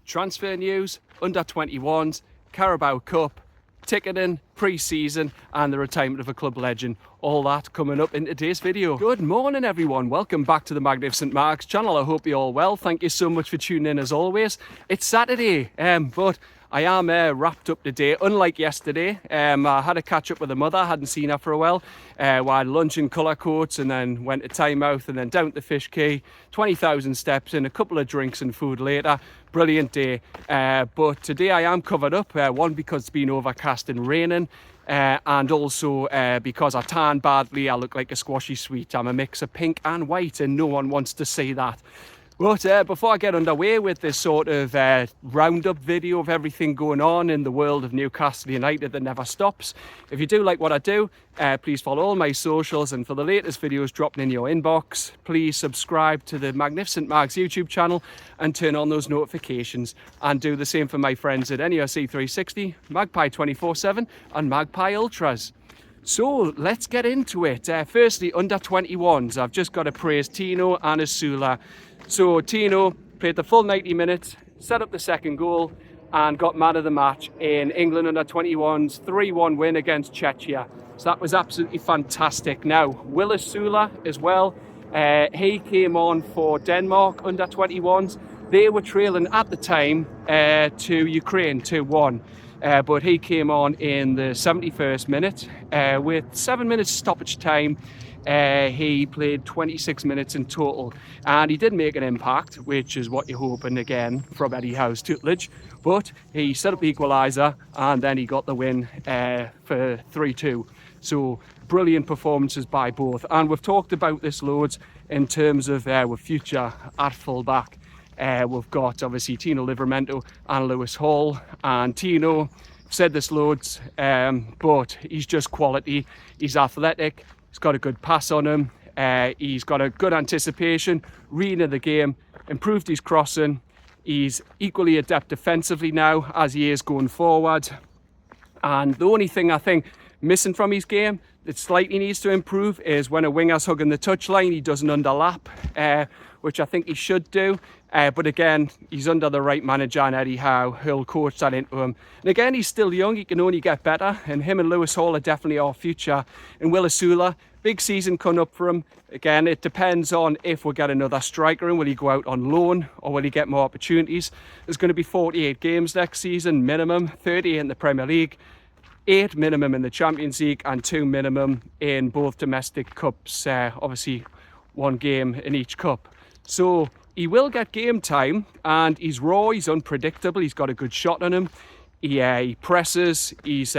transfer news, under 21s, CarabaoCup, ticketing, pre-season and the retirement of a club legend. All that coming up in today's video. Good morning everyone, welcome back to the Magnificent Mags channel. I hope you're all well. Thank you so much for tuning in as always. It's Saturday, but I am wrapped up today, unlike yesterday. I had a catch up with the mother, I hadn't seen her for a while. We had lunch in colour coats and then went to Tynemouth and then down to Fish Quay, 20,000 steps and a couple of drinks and food later. Brilliant day, but today I am covered up, one because it's been overcast and raining, and also because I tan badly. I look like a squashy sweet. I'm a mix of pink and white and no one wants to see that. But before I get underway with this sort of roundup video of everything going on in the world of Newcastle United that never stops, if you do like what I do, please follow all my socials, and for the latest videos dropping in your inbox, please subscribe to the Magnificent Mags YouTube channel and turn on those notifications, and do the same for my friends at NUFC 360, Magpie 24/7 and Magpie Ultras. So let's get into it. Firstly, under 21s, I've just got to praise Tino and Asula. So Tino played the full 90 minutes, set up the second goal and got man of the match in England under 21s 3-1 win against Czechia. So that was absolutely fantastic. Now, Will Asula as well, he came on for Denmark under 21s. They were trailing at the time to Ukraine 2-1. But he came on in the 71st minute with 7 minutes stoppage time. He played 26 minutes in total and he did make an impact, which is what you're hoping again from Eddie Howe's tutelage, but he set up the equaliser and then he got the win for 3-2. So brilliant performances by both, and we've talked about this loads in terms of with future at full back. We've got obviously Tino Livramento and Lewis Hall, and Tino, said this loads, but he's just quality. He's athletic, he's got a good pass on him, he's got a good anticipation, reading of the game, improved his crossing, he's equally adept defensively now as he is going forward. And the only thing I think missing from his game that slightly needs to improve is when a winger's hugging the touchline, he doesn't underlap, which I think he should do. But again, he's under the right manager and Eddie Howe, who'll coach that into him. And again, he's still young, he can only get better, and him and Lewis Hall are definitely our future. And Will Asula, big season coming up for him. Again, it depends on if we get another striker in. Will he go out on loan or will he get more opportunities? There's going to be 48 games next season, minimum, 30 in the Premier League, 8 minimum in the Champions League and 2 minimum in both domestic cups, obviously 1 game in each cup. So he will get game time, and he's raw, he's unpredictable, he's got a good shot on him, he presses, he's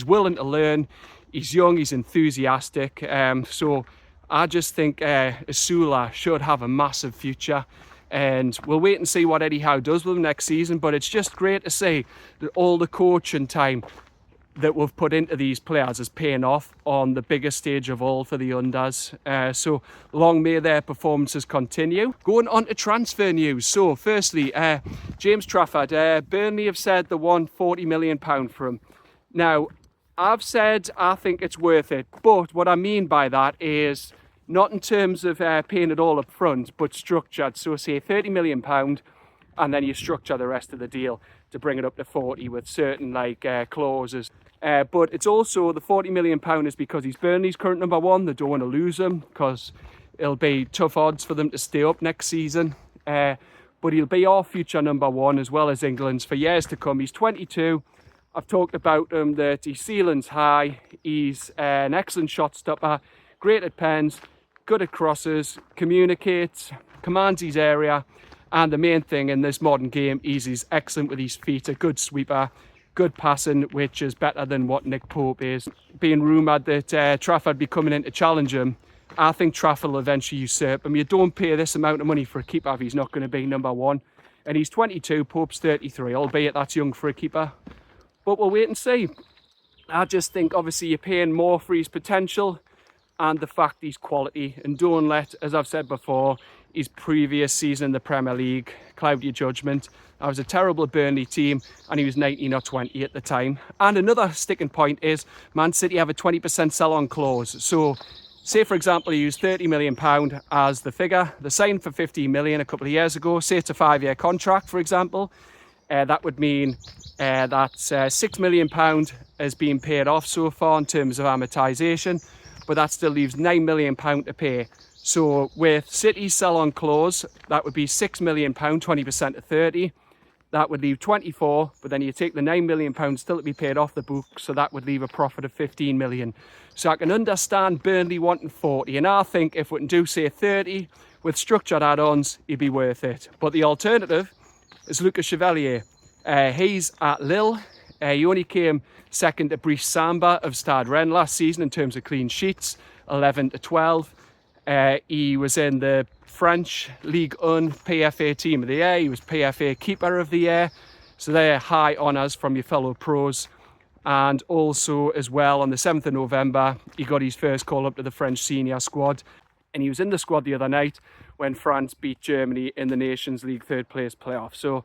willing to learn, he's young, he's enthusiastic, so I just think Asula should have a massive future. And we'll wait and see what Eddie Howe does with him next season, but it's just great to see that all the coaching time that we've put into these players is paying off on the biggest stage of all for the unders. So long may their performances continue. Going on to transfer news. So firstly, James Trafford, Burnley have said they want £40 million for him. Now, I've said I think it's worth it, but what I mean by that is not in terms of paying it all up front, but structured. So say £30 million and then you structure the rest of the deal to bring it up to 40 with certain clauses. But it's also the £40 million is because he's Burnley's current number one. They don't want to lose him because it'll be tough odds for them to stay up next season. But he'll be our future number one as well as England's for years to come. He's 22. I've talked about him that his ceiling's high. He's an excellent shot stopper, great at pens, good at crosses, communicates, commands his area. And the main thing in this modern game is he's excellent with his feet, a good sweeper, good passing, which is better than what Nick Pope is. Being rumoured that Trafford be coming in to challenge him, I think Trafford will eventually usurp him. You don't pay this amount of money for a keeper if he's not going to be number one. And he's 22, Pope's 33, albeit that's young for a keeper. But we'll wait and see. I just think obviously you're paying more for his potential and the fact he's quality, and don't let, as I've said before, his previous season in the Premier League cloud your judgment. I was a terrible Burnley team and he was 19 or 20 at the time. And another sticking point is Man City have a 20% sell-on clause. So say for example, you use £30 million as the figure. They signed for 15 million a couple of years ago. Say it's a 5-year contract, for example. That would mean that £6 million has been paid off so far in terms of amortisation, but that still leaves £9 million to pay. So with City's sell-on clause, that would be £6 million, 20% of 30. That would leave 24, but then you take the £9 million still to be paid off the book, so that would leave a profit of 15 million. So I can understand Burnley wanting 40, and I think if we can do, say, 30 with structured add-ons, it'd be worth it. But the alternative is Lucas Chevalier. He's at Lille. He only came second to Brice Samba of Stade Rennes last season in terms of clean sheets, 11 to 12. He was in the French Ligue 1 PFA Team of the Year. He was PFA Keeper of the Year. So they're high honours from your fellow pros. And also as well on the 7th of November, he got his first call up to the French senior squad. And he was in the squad the other night when France beat Germany in the Nations League third place playoff. So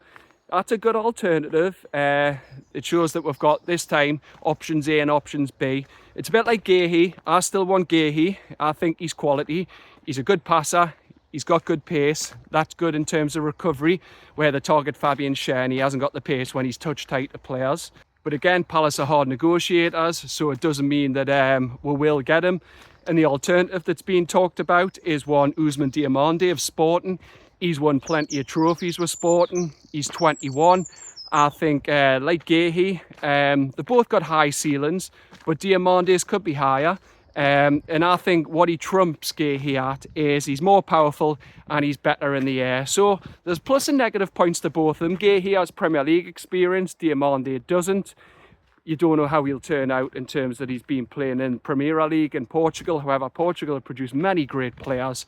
that's a good alternative. It shows that we've got this time options A and options B. It's a bit like Guéhi. I still want Guéhi. I think he's quality. He's a good passer. He's got good pace. That's good in terms of recovery, where the target Fabian Schär, and he hasn't got the pace when he's touch tight to players. But again, Palace are hard negotiators, so it doesn't mean that we will get him. And the alternative that's being talked about is one Ousmane Diomande of Sporting. He's won plenty of trophies with Sporting. He's 21. I think, like Guéhi, they've both got high ceilings, but Diamande's could be higher. And I think what he trumps Guéhi at is he's more powerful and he's better in the air. So there's plus and negative points to both of them. Guéhi has Premier League experience, Diomande doesn't. You don't know how he'll turn out in terms that he's been playing in PrimeiraLiga in Portugal. However, Portugal have produced many great players.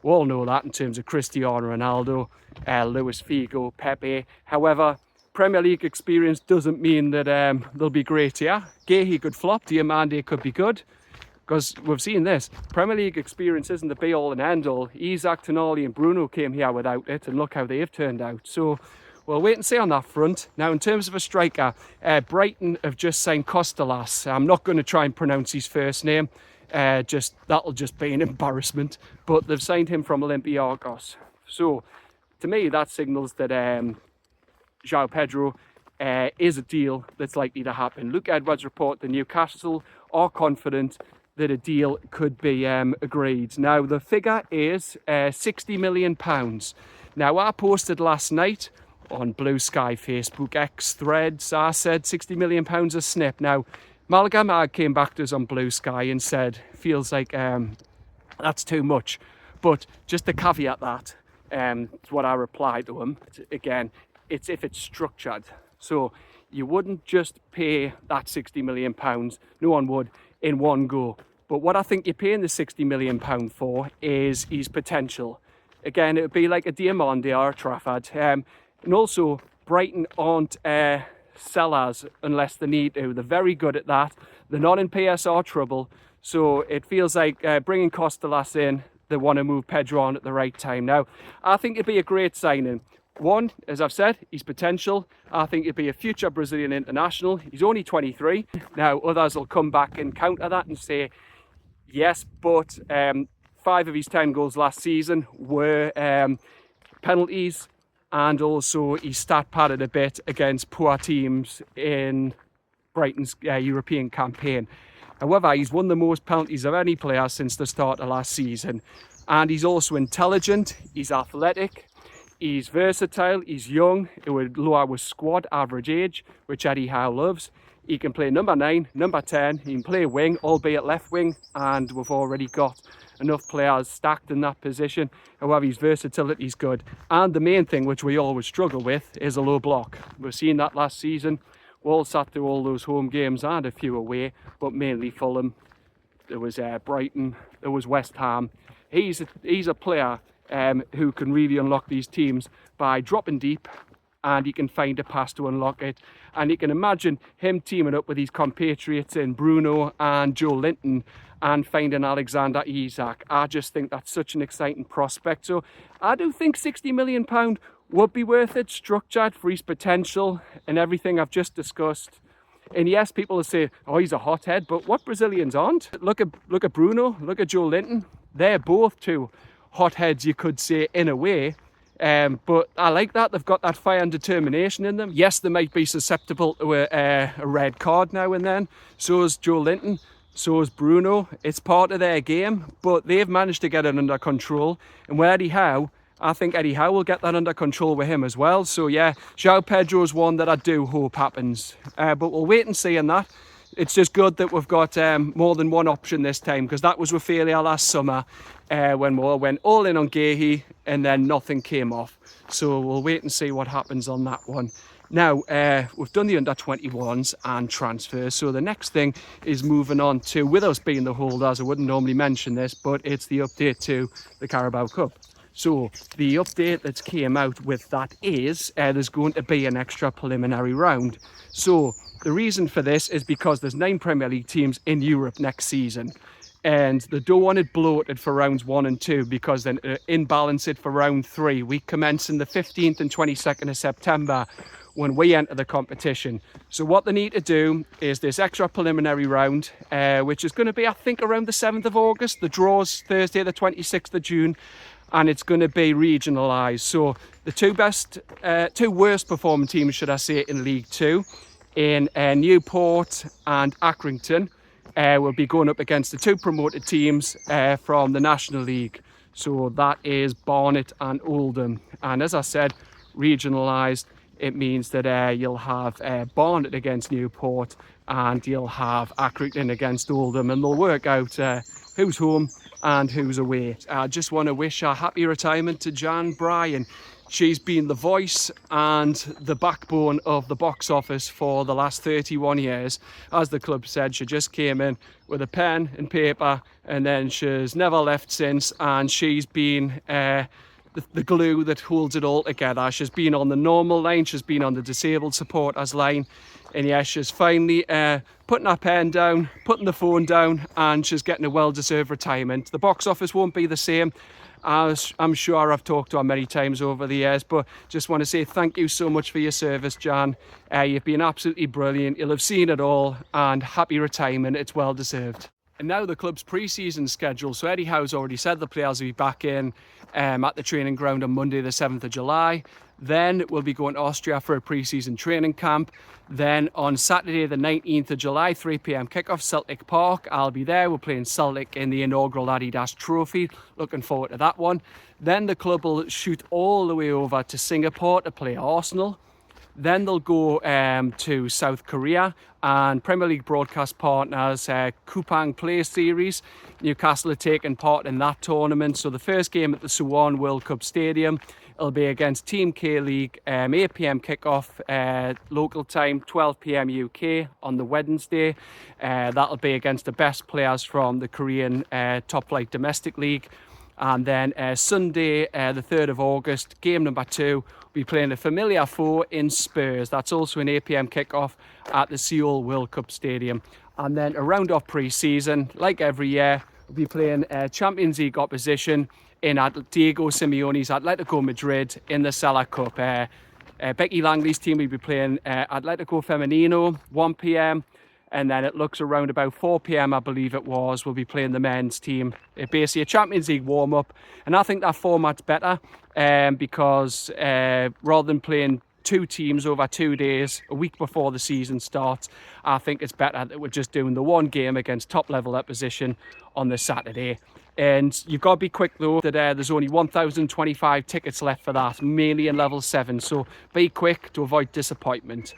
We all know that in terms of Cristiano Ronaldo, Luis Figo, Pepe. However, Premier League experience doesn't mean that they'll be great here. Guéhi could flop, Diomande could be good. Because we've seen this. Premier League experience isn't the be-all and end-all. Isaac, Tonali and Bruno came here without it, and look how they've turned out. So we'll wait and see on that front. Now, in terms of a striker, Brighton have just signed Costalas. I'm not going to try and pronounce his first name. That'll just be an embarrassment. But they've signed him from Olympiacos. So, to me, that signals that João Pedro is a deal that's likely to happen. Luke Edwards report that Newcastle are confident that a deal could be agreed. Now, the figure is £60 million. Now, I posted last night on Blue Sky, Facebook, X, Threads, I said £60 million a snip. Now, Malaga Mag came back to us on Blue Sky and said, feels like that's too much. But just to caveat that, it's what I replied to him. Again, it's if it's structured. So you wouldn't just pay that £60 million, no one would, in one go. But what I think you're paying the £60 million for is his potential. Again, it would be like a Diomande or a Trafford. And also, Brighton aren't sellers unless they need to. They're very good at that. They're not in PSR trouble. So it feels like bringing Costalas in, they want to move Pedro on at the right time. Now, I think it'd be a great signing. One, as I've said, his potential. I think he'd be a future Brazilian international. He's only 23. Now, others will come back and counter that and say, yes, but 5 of his 10 goals last season were penalties, and also he stat padded a bit against poor teams in Brighton's European campaign. However, he's won the most penalties of any player since the start of last season. And he's also intelligent, he's athletic, he's versatile, he's young. It would lower his squad average age, which Eddie Howe loves. He can play number 9, number 10, he can play wing, albeit left wing, and we've already got enough players stacked in that position. However, his versatility is good. And the main thing, which we always struggle with, is a low block. We've seen that last season. We all sat through all those home games and a few away, but mainly Fulham. There was Brighton, there was West Ham. He's a player who can really unlock these teams by dropping deep, and he can find a pass to unlock it. And you can imagine him teaming up with his compatriots in Bruno and Joe Linton and finding Alexander Isak. I just think that's such an exciting prospect. So I do think £60 million would be worth it, structured for his potential and everything I've just discussed. And yes, people will say, oh, he's a hothead, but what Brazilians aren't? Look at Bruno, look at Joe Linton. They're both two hotheads, you could say, in a way. But I like that. They've got that fire and determination in them. Yes, they might be susceptible to a red card now and then. So is Joe Linton. So is Bruno. It's part of their game, but they've managed to get it under control. And with Eddie Howe, I think Eddie Howe will get that under control with him as well. So yeah, João Pedro is one that I do hope happens. But we'll wait and see on that. It's just good that we've got more than one option this time, because that was with failure last summer when we all went all in on Gahey and then nothing came off. So we'll wait and see what happens on that one. Now, we've done the under-21s and transfers, so the next thing is moving on to, with us being the holders, I wouldn't normally mention this, but it's the update to the Carabao Cup. So the update that's came out with that is there's going to be an extra preliminary round. So the reason for this is because there's 9 Premier League teams in Europe next season, and they don't want it bloated for rounds 1 and 2 because then imbalance it for round 3. We commence on the 15th and 22nd of September when we enter the competition. So what they need to do is this extra preliminary round, which is going to be, I think, around the 7th of August. The draw's Thursday, the 26th of June. And it's going to be regionalised. So the two worst performing teams, should I say, in League 2, in Newport and Accrington, will be going up against the 2 promoted teams from the National League. So that is Barnet and Oldham. And as I said, regionalised, it means that you'll have Barnet against Newport and you'll have Accrington against Oldham, and they'll work out who's home and who's away. I just want to wish a happy retirement to Jan Bryan. She's been the voice and the backbone of the box office for the last 31 years. As the club said, she just came in with a pen and paper, and then she's never left since, and she's been the glue that holds it all together. She's been on the normal line, she's been on the disabled supporters line, and yes, she's finally putting her pen down, putting the phone down, and she's getting a well-deserved retirement. The box office won't be the same, as I'm sure I've talked to her many times over the years, but just want to say thank you so much for your service, Jan. You've been absolutely brilliant. You'll have seen it all, and happy retirement. It's well deserved. And now the club's pre-season schedule. So Eddie Howe's already said the players will be back in at the training ground on Monday the 7th of July. Then we'll be going to Austria for a pre-season training camp. Then on Saturday the 19th of July, 3 p.m. kickoff, Celtic Park. I'll be there. We're playing Celtic in the inaugural Adidas Trophy. Looking forward to that one. Then the club will shoot all the way over to Singapore to play Arsenal. Then they'll go to South Korea, and Premier League broadcast partners Kupang Play Series. Newcastle are taking part in that tournament. So the first game at the Suwon World Cup Stadium, it'll be against Team K League, 8 p.m. kickoff local time, 12 p.m. UK on the Wednesday. That'll be against the best players from the Korean top flight domestic league. And then Sunday, the 3rd of August, game number 2, we'll be playing a familiar foe in Spurs. That's also an 8 p.m. kickoff at the Seoul World Cup Stadium. And then a round off pre-season, like every year, we'll be playing Champions League opposition in Diego Simeone's Atletico Madrid in the Salah Cup. Becky Langley's team will be playing Atletico Femenino, 1 p.m. And then it looks around about 4 p.m, I believe it was, we'll be playing the men's team. Basically a Champions League warm-up. And I think that format's better because rather than playing 2 teams over 2 days, a week before the season starts, I think it's better that we're just doing the one game against top-level opposition on the Saturday. And you've got to be quick though, that there's only 1,025 tickets left for that, mainly in level 7. So be quick to avoid disappointment.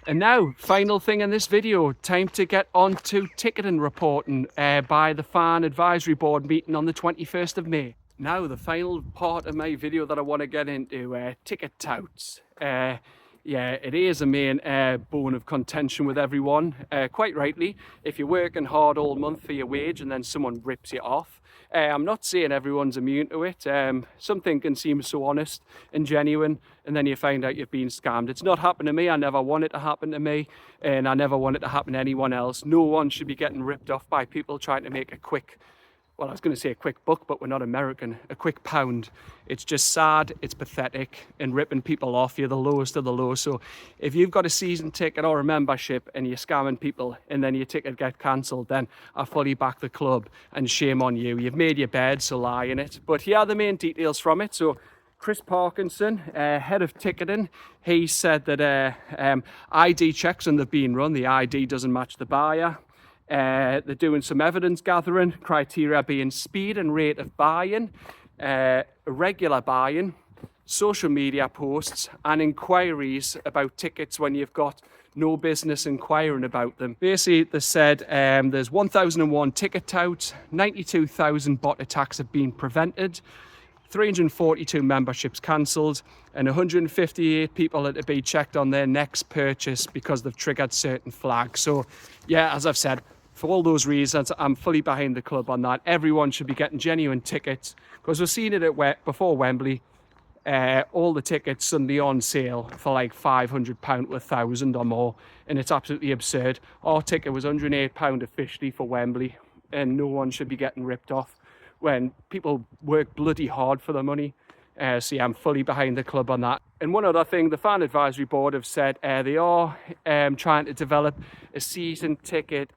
And now, final thing in this video, time to get on to ticketing reporting by the Fan Advisory Board meeting on the 21st of May. Now, the final part of my video that I want to get into, ticket touts. Yeah, it is a main bone of contention with everyone, quite rightly. If you're working hard all month for your wage and then someone rips you off, I'm not saying everyone's immune to it. Something can seem so honest and genuine, and then you find out you've been scammed. It's not happened to me. I never want it to happen to me, and I never want it to happen to anyone else. No one should be getting ripped off by people trying to make a quick well, I was going to say a quick buck, but we're not American, a quick pound. It's just sad, it's pathetic, and ripping people off. You're the lowest of the low. So if you've got a season ticket or a membership and you're scamming people and then your ticket gets cancelled, then I fully back the club, and shame on you. You've made your bed, so lie in it. But here are the main details from it. So Chris Parkinson, head of ticketing, he said that ID checks, and they've been run, the ID doesn't match the buyer. They're doing some evidence gathering, criteria being speed and rate of buy-in, irregular buy-in, social media posts, and inquiries about tickets when you've got no business inquiring about them. Basically, they said there's 1,001 ticket touts, 92,000 bot attacks have been prevented, 342 memberships cancelled, and 158 people had to be checked on their next purchase because they've triggered certain flags. So yeah, as I've said, for all those reasons, I'm fully behind the club on that. Everyone should be getting genuine tickets, because we've seen it before Wembley. All the tickets suddenly on sale for like £500 to £1,000 or more, and it's absolutely absurd. Our ticket was £108 officially for Wembley, and no one should be getting ripped off when people work bloody hard for the money. So yeah, I'm fully behind the club on that. And one other thing, the Fan Advisory Board have said they are trying to develop a season ticket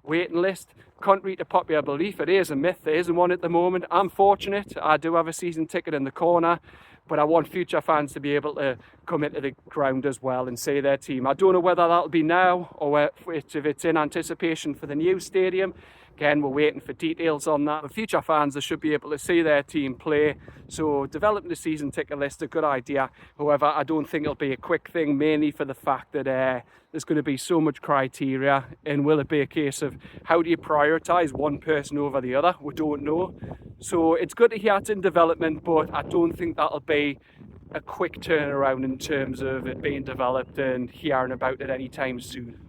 waiting list. Contrary to popular belief, it is a myth. There isn't one at the moment. I'm fortunate. I do have a season ticket in the corner, but I want future fans to be able to come into the ground as well and see their team. I don't know whether that'll be now or if it's in anticipation for the new stadium. Again, we're waiting for details on that. For future fans, they should be able to see their team play. So developing the season ticket list, a good idea. However, I don't think it'll be a quick thing, mainly for the fact that there's going to be so much criteria. And will it be a case of how do you prioritise one person over the other? We don't know. So it's good to hear it's in development, but I don't think that'll be a quick turnaround in terms of it being developed and hearing about it anytime soon.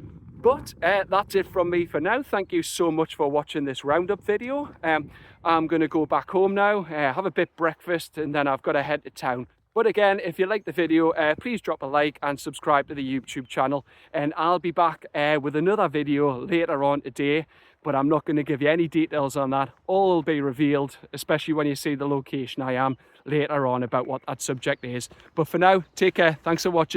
But that's it from me for now. Thank you so much for watching this roundup video. I'm going to go back home now, have a bit breakfast, and then I've got to head to town. But again, if you like the video, please drop a like and subscribe to the YouTube channel. And I'll be back with another video later on today, but I'm not going to give you any details on that. All will be revealed, especially when you see the location I am later on about what that subject is. But for now, take care. Thanks for watching.